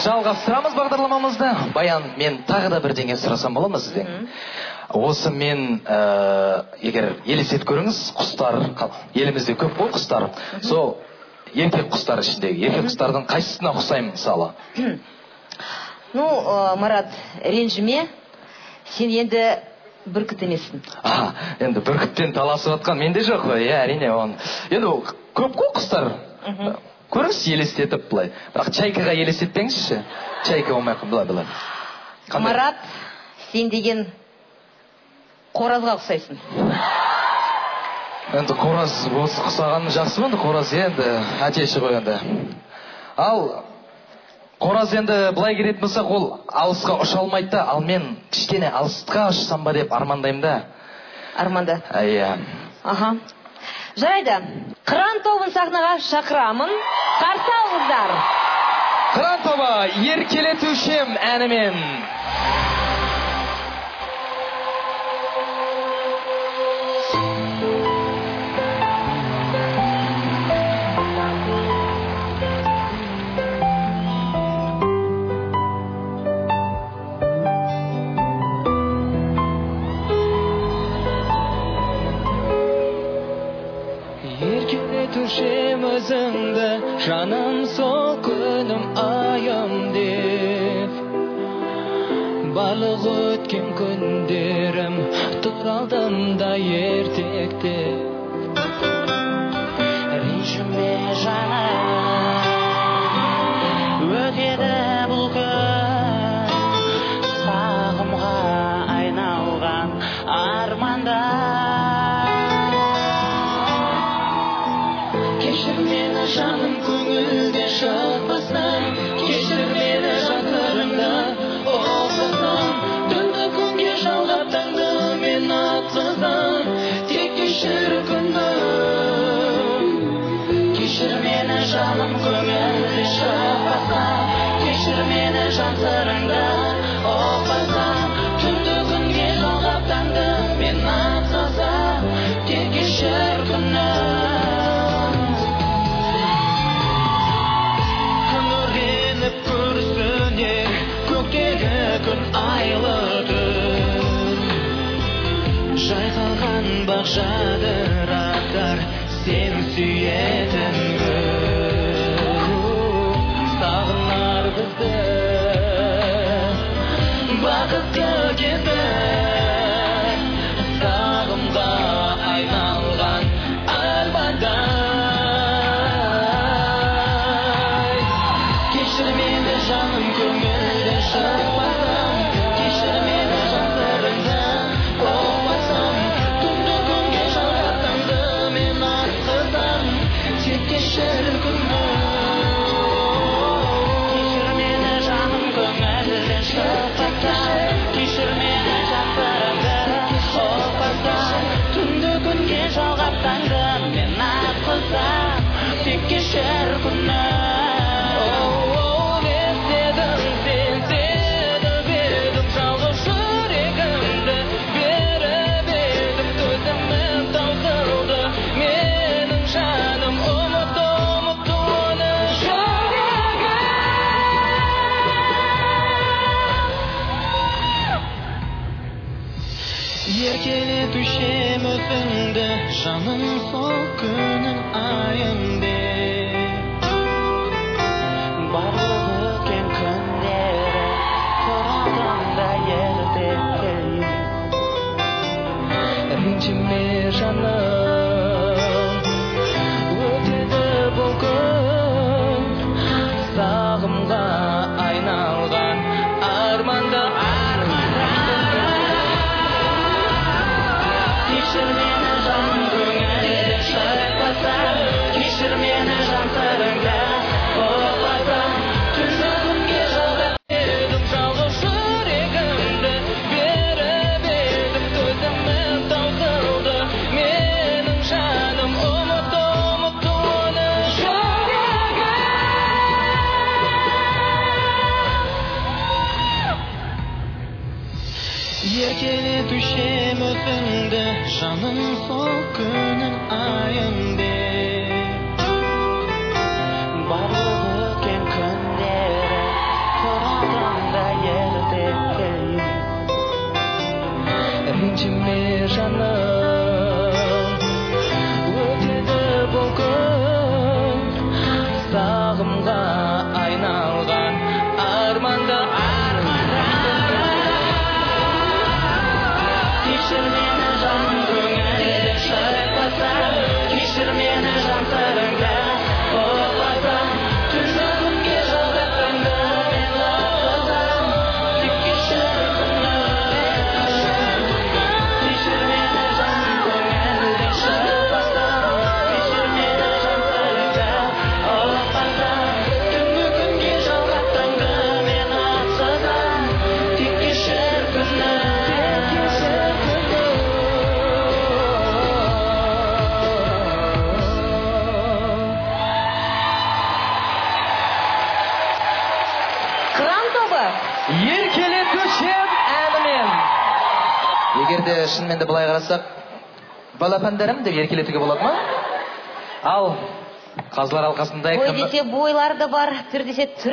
Жалғастырамыз бағдарламамызды. Баян, мен тағы да бірдеңе сұрасам бола ма сізден? Осы мен, егер елестет көріңіз, құстар, елімізде көп қой құстар. Сол еркек құстар ішіндегі, еркек құстардың қайсысына ұқсаймын мысалы? Марат, ренжіме, сен енді бүркіт емессің. Енді бүркіттен таласып атқан менде жоқ қой, әрине оны. Енді көп қой құстар. Көріңіз, елестетіп бұлай. Бірақ чайкаға елестетпеңізші. Чайка болмайқын, бұлай. Марат, сен деген қоразға ұқсайсың. Енді қораз құсағаны жақсы ма? Қораз енді әтеші ғой енді. Ал қораз енді былай керетін болсақ, ол алысқа ұша алмайды да, ал мен кішкене алысқа ұшсам ба деп армандаймын да. Арманда? Иә. Жарайды, Қыран тобын сахнаға шақырамын. Қарсы алыңыздар. Қыран тобы еркелетушем әнімен. Еркелетушем өзіңді, жаным сол күнім айым деп. Барлық өткен күндерім тұралдым да ертектеп. Ренжіме жаным, өтеді бұл күн, сағымға айналған арманда. Кешір мені жаным, көңілде шықпасам, кешір мені жан сырыңда оқысам, түнді күнге жалғап таңды мен атқызам, тек кешір күнім. Кешір мені жаным, көңілде шықпасам, кешір мені жан сырыңда оқысам, түнді күнге жалғап таңды мен атқызам, тек кешір күнім. Күн айлы түн, жайқалған бақшадыр аттар, сен сүйетін күн. Сағынар бізді бақытты кезді, сағымға айналған армандай. Кешір мені жаным, көңілде шықпасам, кешір мені жан сырыңда оқпасам, түнді күнге жалғап таңды мен атқызам, тек кешір күнім. Кешір мені жаным, көңілде шықпасам, кешір мені жан сырыңда оқпасам, түнді күнге жалғап таңды мен атқызам, тек кешір күнім. Еркелетушем өзіңді, жаным сол күнің айым деп. Барлық өткен күндері тұралдым да ертектеп. Ренжіме жаным, өтеді бұл күн, сағымға айналған арманда. Кешір мені жаным, көңілде шықпасам, кешір мені жан сырыңда оқпасам, түнді күнге жалғап едім жалғыз жүрегімді, беріп едім төзімім таусылды, менің жаным ұмытты оны жүрегім. Еркелетушем өзіңді, жаным сол күнің айым деп. Барлық өткен күндері тиме жаным, өтеді бұл күн, сағымға айналған арманда кешір мені жан көңілді шарпасам, кешір мені жан сырыңда ұқпасам, түні күнге жалғастыңды мен лапсызам, тек кешір кешір мені жан көңілді шарпасам, кешір мені жан сырыңда ұқпасам, түні күнге жалғастыңды мен лапсызам, тек кешір Қыран тобы. Еркелетуші әнімен. Егер де шынымен де былай қарасақ, балапандарым деп еркелетуге болады ма? Ал қазылар алқасында Бой десе бойлар да бар, түр десе түр